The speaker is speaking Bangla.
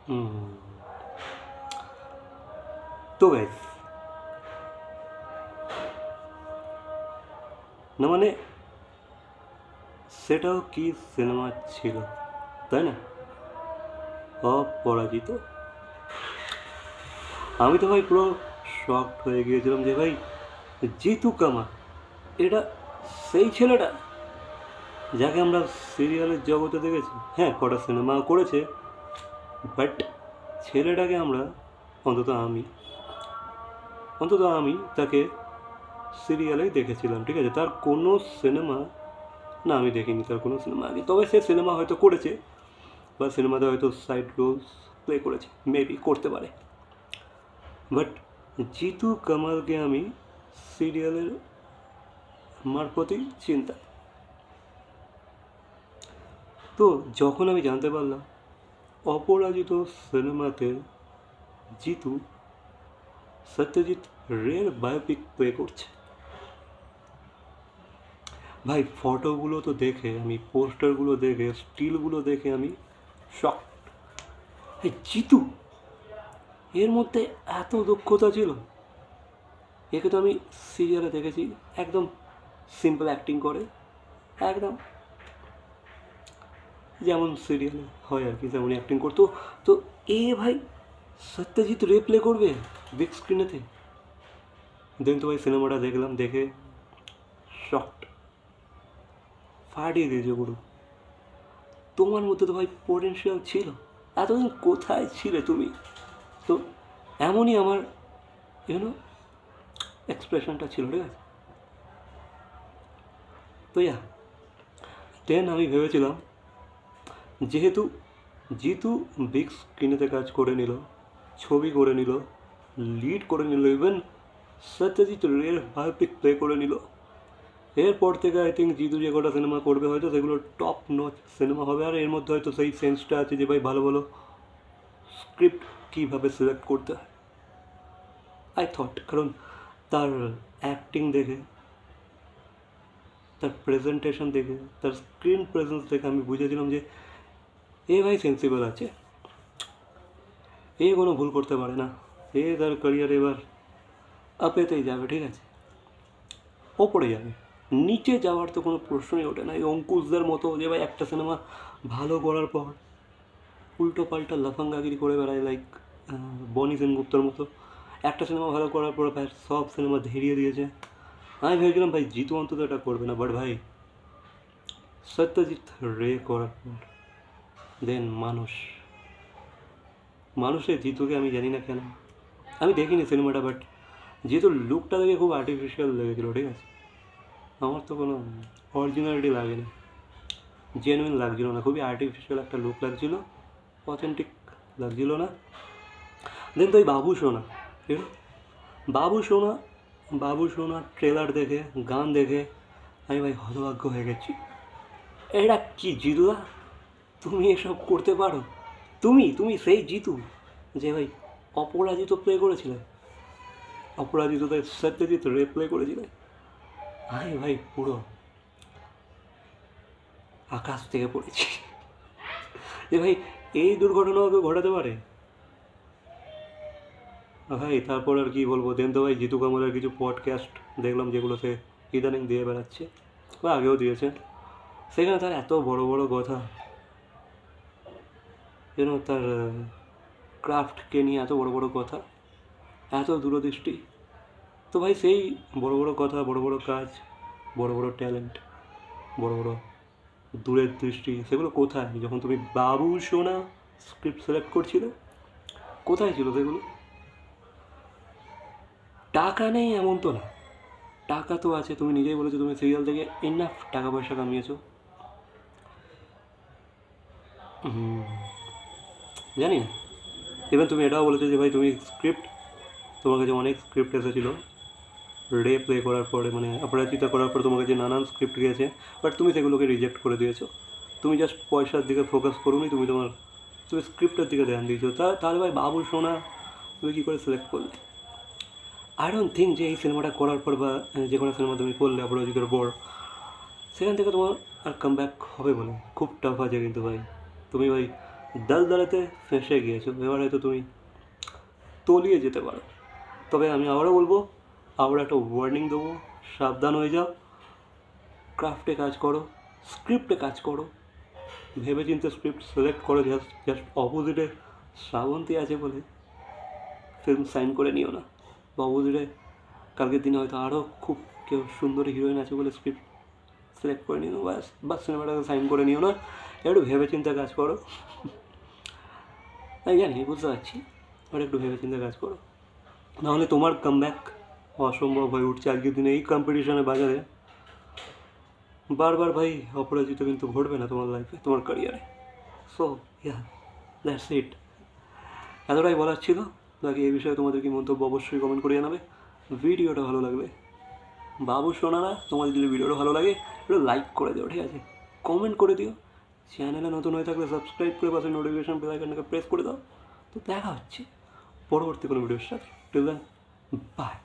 হুম, তো গাইস, না মানে সেটাও কি সিনেমা ছিল, তাই না? অপরাজিত। আমি তো ভাই পুরো শকড হয়ে গিয়েছিলাম যে ভাই জিতু কামা এটা সেই ছেলেটা যাকে আমরা সিরিয়ালের জগতে দেখেছি। হ্যাঁ, কটা সিনেমা করেছে, বাট ছেলেটাকে আমরা, অন্তত আমি অন্তত আমি তাকে সিরিয়ালেই দেখেছিলাম, ঠিক আছে? তার কোনো সিনেমা, না আমি দেখিনি তার কোনো সিনেমা আগে, তবে সে সিনেমা হয়তো করেছে বা সিনেমাতে হয়তো সাইড রোলস প্লে করেছে, মেবি করতে পারে। বাট জিতু কামালকে আমি সিরিয়ালের মারফতেই চিন্তা। তো যখন আমি জানতে পারলাম অপরাজিত সিনেমাতে জিতু সত্যজিৎ রের বায়োপিক প্লে করছে, ভাই ফটোগুলো তো দেখে, আমি পোস্টারগুলো দেখে, স্টিলগুলো দেখে আমি শক। এই জিতু, এর মধ্যে এত দক্ষতা ছিল! একে তো আমি সিরিয়ালে দেখেছি, একদম সিম্পল অ্যাক্টিং করে, একদম যেমন সিরিয়ালে হয় আর কি, তেমনই অ্যাক্টিং করতো। তো এ ভাই সত্যজিৎ রে প্লে করবে বিগ স্ক্রিনেতে! দেন তো ভাই সিনেমাটা দেখলাম, দেখে শকড, ফাটিয়ে দিয়েছে পুরো। তোমার মধ্যে তো ভাই পোটেনশিয়াল ছিল, এতদিন কোথায় ছিলে তুমি? তো এমনই আমার ইউনো এক্সপ্রেশনটা ছিল, ঠিক আছে? তো দেন আমি ভেবেছিলাম, যেহেতু জিতু বিগ স্ক্রিনেতে কাজ করে নিল, ছবি করে নিল, লিড করে নিল, ইভেন সত্যজিৎ রের বায়োপিক প্লে করে নিল, এরপর থেকে আই থিঙ্ক জিতু যে কটা সিনেমা করবে হয়তো সেগুলো টপ নচ সিনেমা হবে। আর এর মধ্যে হয়তো সেই সেন্সটা আছে যে ভাই ভালো ভালো স্ক্রিপ্ট কীভাবে সিলেক্ট করতে হয়, আই থট। কারণ তার অ্যাক্টিং দেখে, তার প্রেজেন্টেশন দেখে, তার স্ক্রিন প্রেজেন্স দেখে আমি বুঝেছিলাম যে এ ভাই সেন্সিবল আছে, এ কোনো ভুল করতে পারে না, এ তার ক্যারিয়ার এবার আপেতেই যাবে, ঠিক আছে? ওপরে যাবে, নিচে যাওয়ার তো কোনো প্রশ্নই ওঠে না। এই অঙ্কুশদের মতো যে ভাই একটা সিনেমা ভালো করার পর উল্টো পাল্টা লাফাঙ্গাগিরি করে বেড়ায়, লাইক বনি সেনগুপ্তর মতো। একটা সিনেমা ভালো করার পর ভাই সব সিনেমা ধেরিয়ে দিয়েছে। আমি ভেবেছিলাম ভাই জিতু অন্তত এটা করবে না, বাট ভাই সত্যজিৎ রে করার পর দেন মানুষের জিতুকে আমি জানি না কেন, আমি দেখিনি সিনেমাটা, বাট যেহেতু লুকটা দেখে খুব আর্টিফিশিয়াল লেগেছিলো, ঠিক আছে? আমার তো কোনো অরিজিনালিটি লাগেনি, জেনুইন লাগছিলো না, খুবই আর্টিফিশিয়াল একটা লুক লাগছিলো, অথেন্টিক লাগছিলো না। দেন তো ওই বাবু সোনা, ঠিক আছে? বাবু সোনা, বাবু সোনা ট্রেলার দেখে, গান দেখে আমি ভাই হতভাগ্য হয়ে গেছি। এটা কি জিতুদা, তুমি এসব করতে পারো? তুমি তুমি সেই জিতু যে ভাই অপরাজিত প্লে করেছিলে, অপরাজিততে সত্যজিৎ রে প্লে করেছিলে। আমি ভাই পুরো আকাশ থেকে পড়েছি যে ভাই এই দুর্ঘটনাও কেউ ঘটাতে পারে। ভাই তারপর আর কি বলবো, দেন তো ভাই জিতু কামালের কিছু পডকাস্ট দেখলাম যেগুলো সে ইদানিং দিয়ে বেড়াচ্ছে, বা আগেও দিয়েছে। সেখানে তার এত বড় বড় কথা, যেন তার ক্রাফটকে নিয়ে এত বড় বড় কথা, এত দূরদৃষ্টি। তো ভাই সেই বড় বড় কথা, বড় বড় কাজ, বড় বড় ট্যালেন্ট, বড় বড় দূরের দৃষ্টি, সেগুলো কোথায় যখন তুমি বাবু সোনা স্ক্রিপ্ট সিলেক্ট করছিলে? কোথায় ছিল সেগুলো? টাকা নেই এমন তো না, টাকা তো আছে, তুমি নিজেই বলেছো তুমি সিরিয়াল থেকে ইনাফ টাকা পয়সা কামিয়েছো। জানি না, এবার তুমি এটাও বলেছো যে ভাই তুমি স্ক্রিপ্ট, তোমার কাছে অনেক স্ক্রিপ্ট এসেছিলো রে প্লে করার পরে, মানে অপরাজিতা করার পর তোমার কাছে নানান স্ক্রিপ্ট গিয়েছে, বাট তুমি সেগুলোকে রিজেক্ট করে দিয়েছো। তুমি জাস্ট পয়সার দিকে ফোকাস করোনি, তুমি স্ক্রিপ্টের দিকে ধ্যান দিয়েছো। তাহলে ভাই বাবু সোনা তুমি কী করে সিলেক্ট করলে? আই ডোন্ট থিঙ্ক যে এই সিনেমাটা করার পর, বা যে কোনো সিনেমা তুমি করলে অপরাজিতার পর, সেখান থেকে তোমার আর কাম ব্যাক হবে বলে খুব টাফ আছে কিন্তু ভাই। তুমি ভাই দালদালাতে ফেঁসে গিয়েছো, এবার হয়তো তুমি তলিয়ে যেতে পারো। তবে আমি আবারও বলবো, আবার একটা ওয়ার্নিং দেবো, সাবধান হয়ে যাও, ক্রাফটে কাজ করো, স্ক্রিপ্টে কাজ করো, ভেবেচিন্তে স্ক্রিপ্ট সিলেক্ট করো। জাস্ট অপোজিটে শ্রাবন্তী আছে বলে ফিল্ম সাইন করে নিও না, বা অপোজিটে কালকের দিনে হয়তো আরও খুব কেউ সুন্দরী হিরোইন আছে বলে স্ক্রিপ্ট সিলেক্ট করে নিও, বা সিনেমাটাকে সাইন করে নিও না। একটু ভেবেচিন্তে কাজ করো। আমি জানি, বুঝতে পারছি, আর একটু ভেবেচিন্তে কাজ করো, নাহলে তোমার কামব্যাক অসম্ভব হয়ে উঠছে আজকের দিনে এই কম্পিটিশনের বাজারে। বারবার ভাই অপরাজিত কিন্তু ঘটবে না তোমার লাইফে, তোমার ক্যারিয়ারে। So yeah, that's it. এতটাই বলার ছিল। বাকি এই বিষয়ে তোমাদের কি মন্তব্য অবশ্যই কমেন্ট করে জানাবে। ভিডিওটা ভালো লাগলে, বাবু শোনারা, তোমাদের যদি ভিডিওটা ভালো লাগে একটু লাইক করে দিও, ঠিক আছে? কমেন্ট করে দিও। চ্যানেলে নতুন হয়ে থাকলে সাবস্ক্রাইব করে পাশে নোটিফিকেশন বেল আইকনটাকে প্রেস করে দাও। তো দেখা হচ্ছে পরবর্তী কোনো ভিডিওর সাথে। Till then, by.